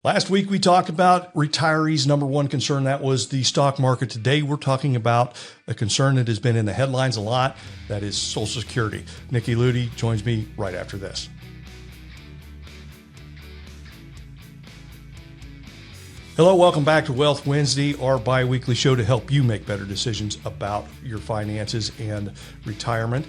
Last week, we talked about retirees' number one concern. That was the stock market. Today, we're talking about a concern that has been in the headlines a lot. That is Social Security. Nikki Ludi joins me right after this. Hello, welcome back to Wealth Wednesday, our bi-weekly show to help you make better decisions about your finances and retirement.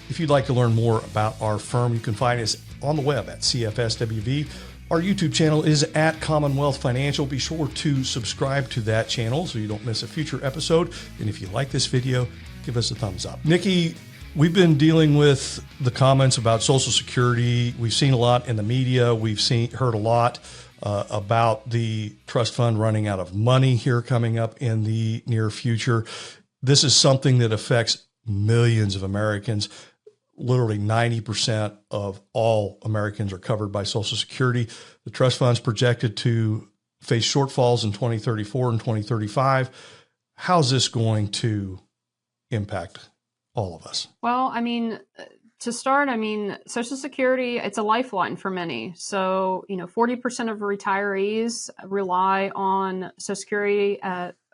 If you'd like to learn more about our firm, you can find us on the web at CFSWV. Our YouTube channel is at Commonwealth Financial. Be sure to subscribe to that channel so you don't miss a future episode. And if you like this video, give us a thumbs up. Nikki, we've been dealing with the comments about Social Security. We've seen a lot in the media. We've heard a lot about the trust fund running out of money here coming up in the near future. This is something that affects millions of Americans. Literally 90% of all Americans are covered by Social Security. The trust fund's projected to face shortfalls in 2034 and 2035. How's this going to impact all of us? Well, to start, Social Security, it's a lifeline for many. So, 40% of retirees rely on Social Security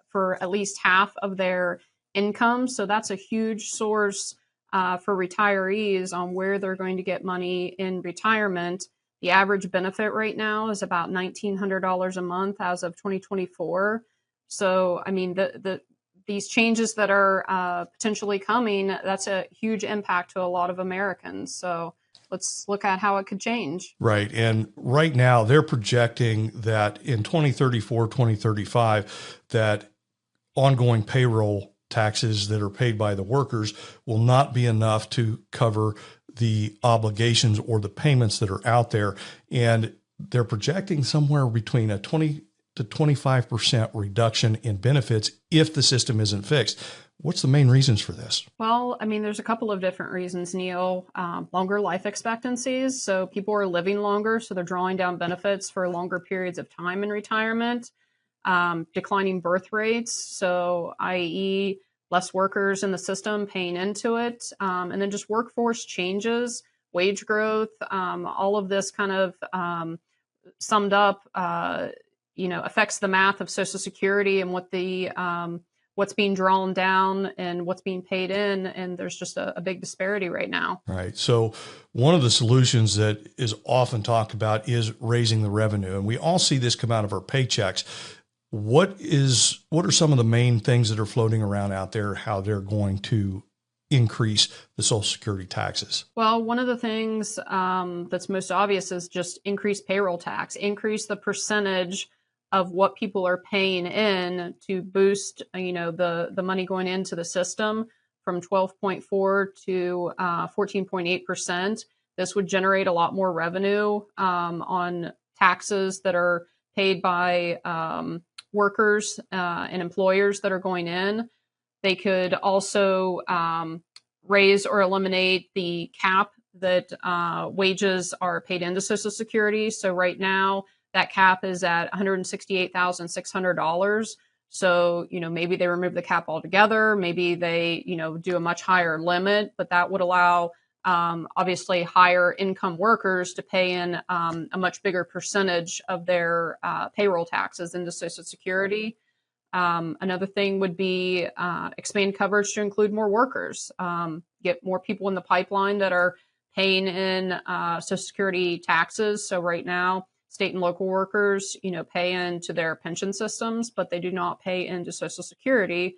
for at least half of their income. So that's a huge source for retirees on where they're going to get money in retirement. The average benefit right now is about $1,900 a month as of 2024. So, these changes that are potentially coming, that's a huge impact to a lot of Americans. So let's look at how it could change. Right. And right now they're projecting that in 2034, 2035, that ongoing payroll taxes that are paid by the workers will not be enough to cover the obligations or the payments that are out there. And they're projecting somewhere between a 20 to 25% reduction in benefits if the system isn't fixed. What's the main reasons for this? Well, there's a couple of different reasons, Neil. Longer life expectancies. So people are living longer, so they're drawing down benefits for longer periods of time in retirement. Declining birth rates, so i.e. less workers in the system paying into it, and then just workforce changes, wage growth, all of this kind of summed up, affects the math of Social Security and what the what's being drawn down and what's being paid in, and there's just a big disparity right now. Right. So one of the solutions that is often talked about is raising the revenue, and we all see this come out of our paychecks. What are some of the main things that are floating around out there, how they're going to increase the Social Security taxes? Well, one of the things that's most obvious is just increase payroll tax, increase the percentage of what people are paying in to boost, the money going into the system from 12.4 to 14.8%. This would generate a lot more revenue on taxes that are paid by workers and employers that are going in. They could also raise or eliminate the cap that wages are paid into Social Security. So right now, that cap is at $168,600. So, maybe they remove the cap altogether. Maybe they, do a much higher limit, but that would allow obviously higher income workers to pay in a much bigger percentage of their payroll taxes into Social Security. Another thing would be expand coverage to include more workers, get more people in the pipeline that are paying in Social Security taxes. So right now, state and local workers, pay into their pension systems, but they do not pay into Social Security,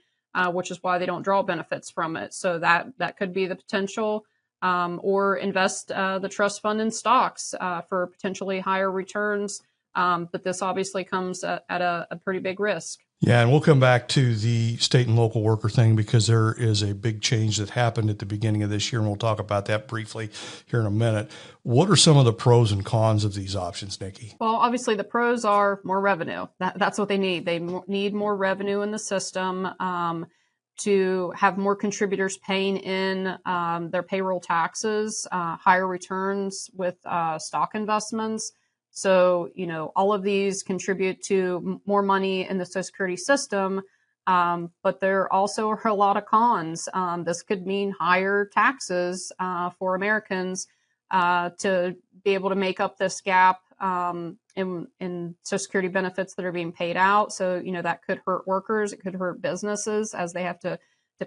which is why they don't draw benefits from it. So that could be the potential. Or invest the trust fund in stocks for potentially higher returns. But this obviously comes at a pretty big risk. Yeah, and we'll come back to the state and local worker thing because there is a big change that happened at the beginning of this year, and we'll talk about that briefly here in a minute. What are some of the pros and cons of these options, Nikki? Well, obviously the pros are more revenue. That's what they need. They need more revenue in the system to have more contributors paying in their payroll taxes, higher returns with stock investments. So, all of these contribute to more money in the Social Security system, but there also are a lot of cons. This could mean higher taxes for Americans to be able to make up this gap in Social Security benefits that are being paid out. So, that could hurt workers. It could hurt businesses as they have to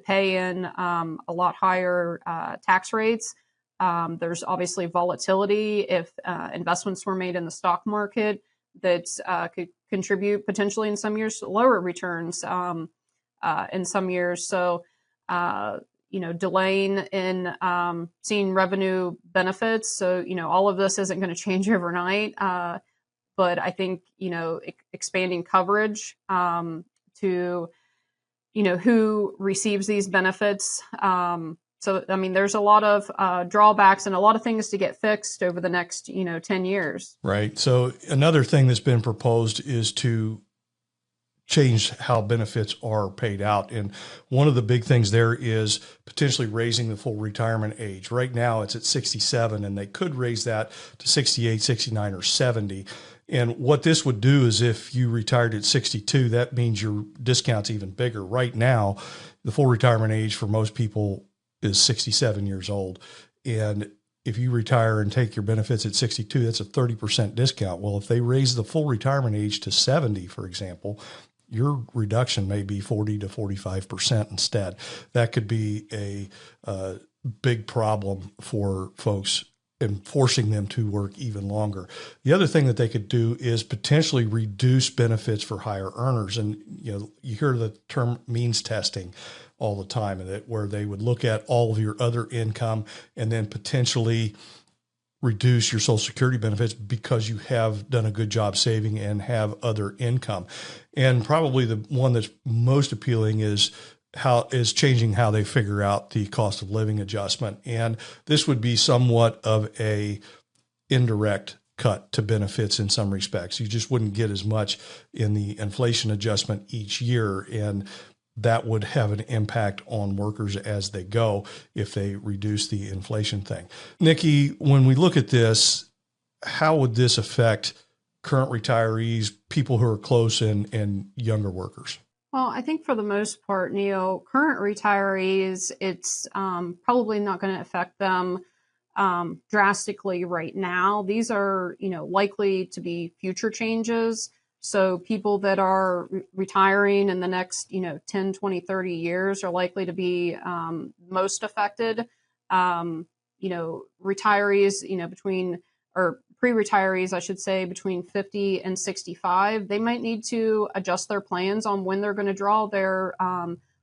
pay in a lot higher tax rates. There's obviously volatility if investments were made in the stock market that could contribute potentially in some years to lower returns in some years. So, delaying in seeing revenue benefits. So, all of this isn't going to change overnight. But I think, expanding coverage to, who receives these benefits. So, I mean, there's a lot of drawbacks and a lot of things to get fixed over the next, 10 years. Right. So another thing that's been proposed is to change how benefits are paid out. And one of the big things there is potentially raising the full retirement age. Right now it's at 67, and they could raise that to 68, 69, or 70. And what this would do is if you retired at 62, that means your discount's even bigger. Right now, the full retirement age for most people is 67 years old. And if you retire and take your benefits at 62, that's a 30% discount. Well, if they raise the full retirement age to 70, for example, your reduction may be 40 to 45% instead. That could be a big problem for folks and forcing them to work even longer. The other thing that they could do is potentially reduce benefits for higher earners. And, you hear the term means testing all the time, and where they would look at all of your other income and then potentially reduce your Social Security benefits because you have done a good job saving and have other income. And probably the one that's most appealing is changing how they figure out the cost of living adjustment. And this would be somewhat of a indirect cut to benefits in some respects. You just wouldn't get as much in the inflation adjustment each year. And that would have an impact on workers as they go if they reduce the inflation thing. Nikki, when we look at this, how would this affect current retirees, people who are close, and younger workers? Well, I think for the most part, Neil, current retirees, it's probably not going to affect them drastically right now. These are, likely to be future changes. So people that are retiring in the next, 10, 20, 30 years are likely to be most affected. Retirees, or pre-retirees, I should say, between 50 and 65, they might need to adjust their plans on when they're going to draw their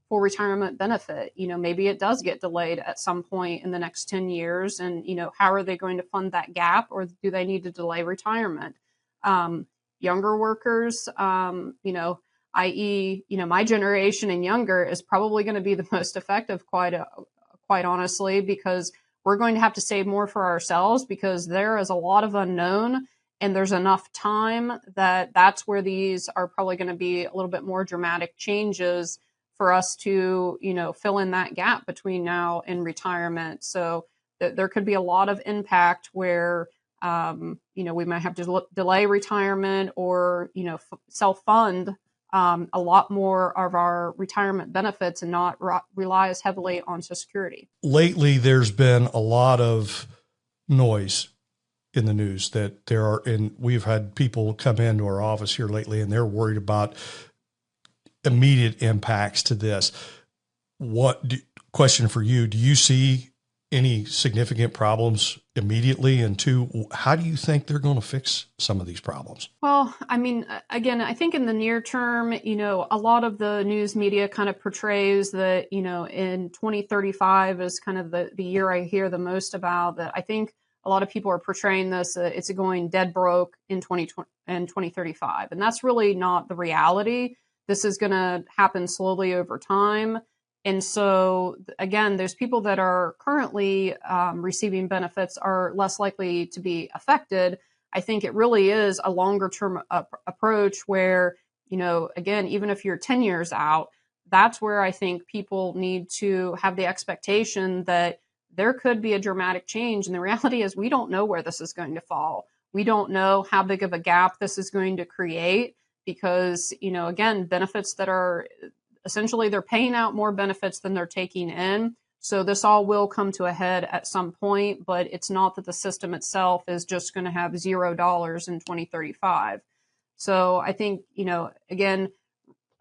full retirement benefit. Maybe it does get delayed at some point in the next 10 years. And, how are they going to fund that gap, or do they need to delay retirement? Younger workers, i.e., my generation and younger is probably going to be the most effective, quite honestly, because we're going to have to save more for ourselves because there is a lot of unknown, and there's enough time that's where these are probably going to be a little bit more dramatic changes for us to, fill in that gap between now and retirement. So there could be a lot of impact where we might have to delay retirement or, self-fund a lot more of our retirement benefits and not rely as heavily on Social Security. Lately, there's been a lot of noise in the news that we've had people come into our office here lately, and they're worried about immediate impacts to this. Question for you, do you see any significant problems immediately? And two, how do you think they're going to fix some of these problems? Well, I mean, again, I think in the near term, a lot of the news media kind of portrays that, in 2035 is kind of the year I hear the most about. That I think a lot of people are portraying this, it's going dead broke in 2020 and 2035. And that's really not the reality. This is going to happen slowly over time. And so, again, there's people that are currently receiving benefits are less likely to be affected. I think it really is a longer term approach where, again, even if you're 10 years out, that's where I think people need to have the expectation that there could be a dramatic change. And the reality is we don't know where this is going to fall. We don't know how big of a gap this is going to create because, again, benefits that are essentially they're paying out more benefits than they're taking in. So this all will come to a head at some point, but it's not that the system itself is just going to have $0 in 2035. So I think, again,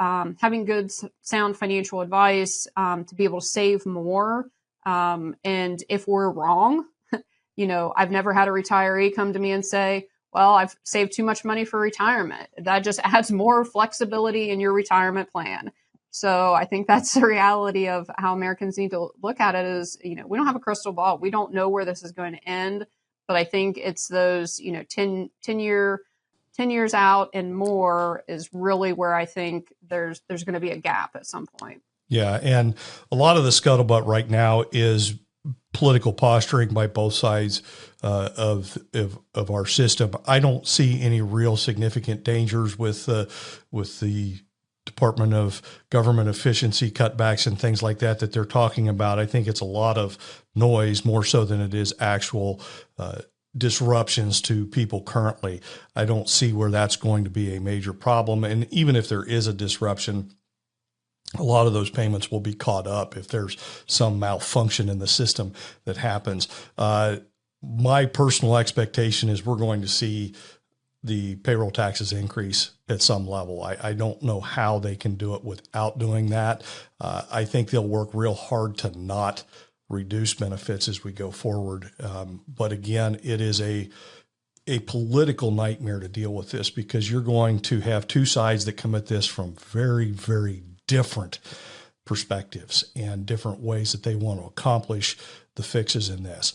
having good, sound financial advice to be able to save more. And if we're wrong, I've never had a retiree come to me and say, well, I've saved too much money for retirement. That just adds more flexibility in your retirement plan. So I think that's the reality of how Americans need to look at it is, we don't have a crystal ball. We don't know where this is going to end. But I think it's those, 10 years out and more is really where I think there's going to be a gap at some point. Yeah. And a lot of the scuttlebutt right now is political posturing by both sides of our system. I don't see any real significant dangers with the Department of Government Efficiency cutbacks and things like that they're talking about. I think it's a lot of noise more so than it is actual disruptions to people currently. I don't see where that's going to be a major problem. And even if there is a disruption, a lot of those payments will be caught up if there's some malfunction in the system that happens. My personal expectation is we're going to see the payroll taxes increase at some level. I don't know how they can do it without doing that. I think they'll work real hard to not reduce benefits as we go forward. But again, it is a political nightmare to deal with this because you're going to have two sides that come at this from very, very different perspectives and different ways that they want to accomplish the fixes in this.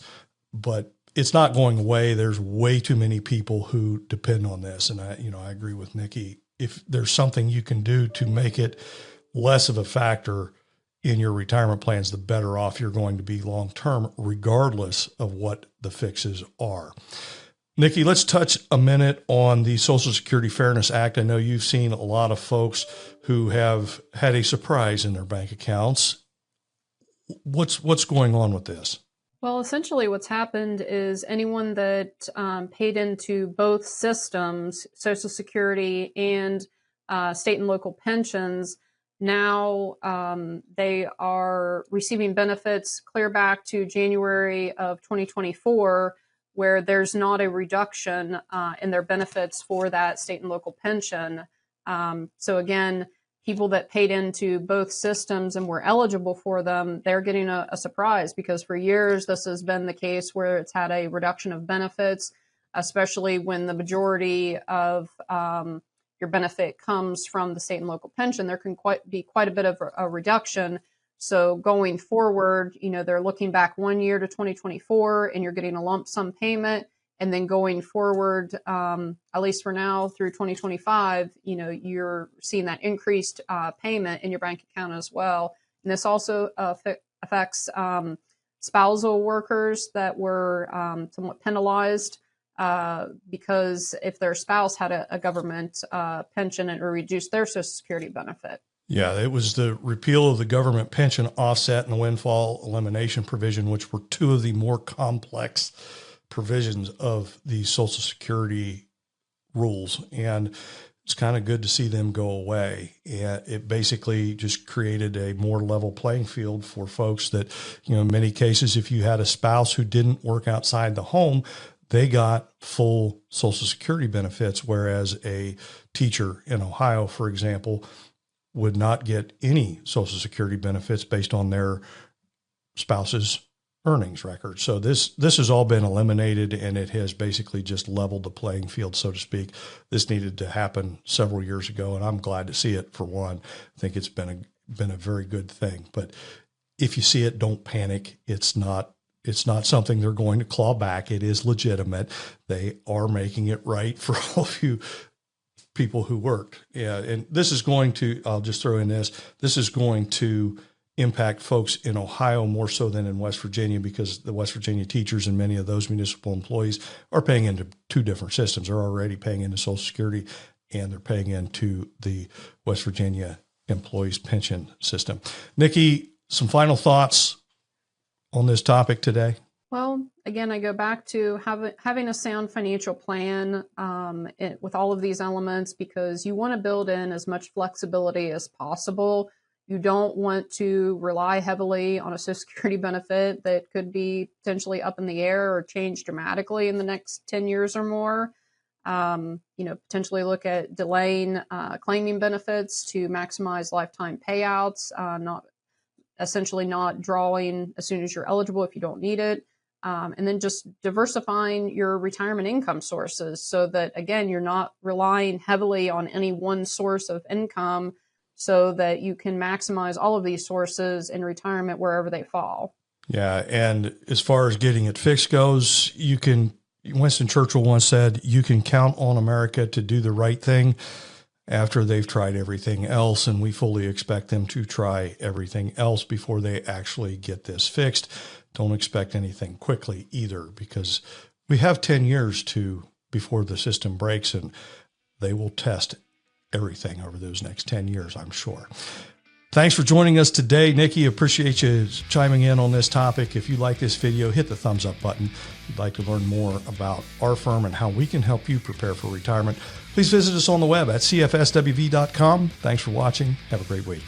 But it's not going away. There's way too many people who depend on this. And I agree with Nikki. If there's something you can do to make it less of a factor in your retirement plans, the better off you're going to be long-term, regardless of what the fixes are. Nikki, let's touch a minute on the Social Security Fairness Act. I know you've seen a lot of folks who have had a surprise in their bank accounts. What's going on with this? Well, essentially what's happened is anyone that paid into both systems, Social Security and state and local pensions, now they are receiving benefits clear back to January of 2024, where there's not a reduction in their benefits for that state and local pension. So again, people that paid into both systems and were eligible for them, they're getting a surprise because for years this has been the case where it's had a reduction of benefits, especially when the majority of your benefit comes from the state and local pension. There can be quite a bit of a reduction. So going forward, they're looking back 1 year to 2024 and you're getting a lump sum payment. And then going forward, at least for now through 2025, you're seeing that increased payment in your bank account as well. And this also affects spousal workers that were somewhat penalized because if their spouse had a government pension, it would reduce their Social Security benefit. Yeah, it was the repeal of the government pension offset and the windfall elimination provision, which were two of the more complex provisions of the Social Security rules. And it's kind of good to see them go away. And it basically just created a more level playing field for folks that, in many cases, if you had a spouse who didn't work outside the home, they got full Social Security benefits, whereas a teacher in Ohio, for example, would not get any Social Security benefits based on their spouse's earnings record. So this has all been eliminated, and it has basically just leveled the playing field, so to speak. This needed to happen several years ago, and I'm glad to see it. For one, I think it's been a very good thing. But if you see it, don't panic. It's not something they're going to claw back. It is legitimate. They are making it right for all of you people who worked. Yeah, and this is going to, I'll just throw in this is going to impact folks in Ohio more so than in West Virginia, because the West Virginia teachers and many of those municipal employees are paying into two different systems. They're already paying into Social Security and they're paying into the West Virginia employees pension system. Nikki, some final thoughts on this topic today? Well, again, I go back to having a sound financial plan with all of these elements, because you want to build in as much flexibility as possible. You don't want to rely heavily on a Social Security benefit that could be potentially up in the air or change dramatically in the next 10 years or more. Potentially look at delaying claiming benefits to maximize lifetime payouts, not drawing as soon as you're eligible if you don't need it. And then just diversifying your retirement income sources so that, again, you're not relying heavily on any one source of income, so that you can maximize all of these sources in retirement wherever they fall. Yeah. And as far as getting it fixed goes, Winston Churchill once said, you can count on America to do the right thing after they've tried everything else. And we fully expect them to try everything else before they actually get this fixed. Don't expect anything quickly either, because we have 10 years before the system breaks, and they will test everything over those next 10 years, I'm sure. Thanks for joining us today, Nikki. Appreciate you chiming in on this topic. If you like this video, hit the thumbs up button. If you'd like to learn more about our firm and how we can help you prepare for retirement, please visit us on the web at cfswv.com. Thanks for watching. Have a great week.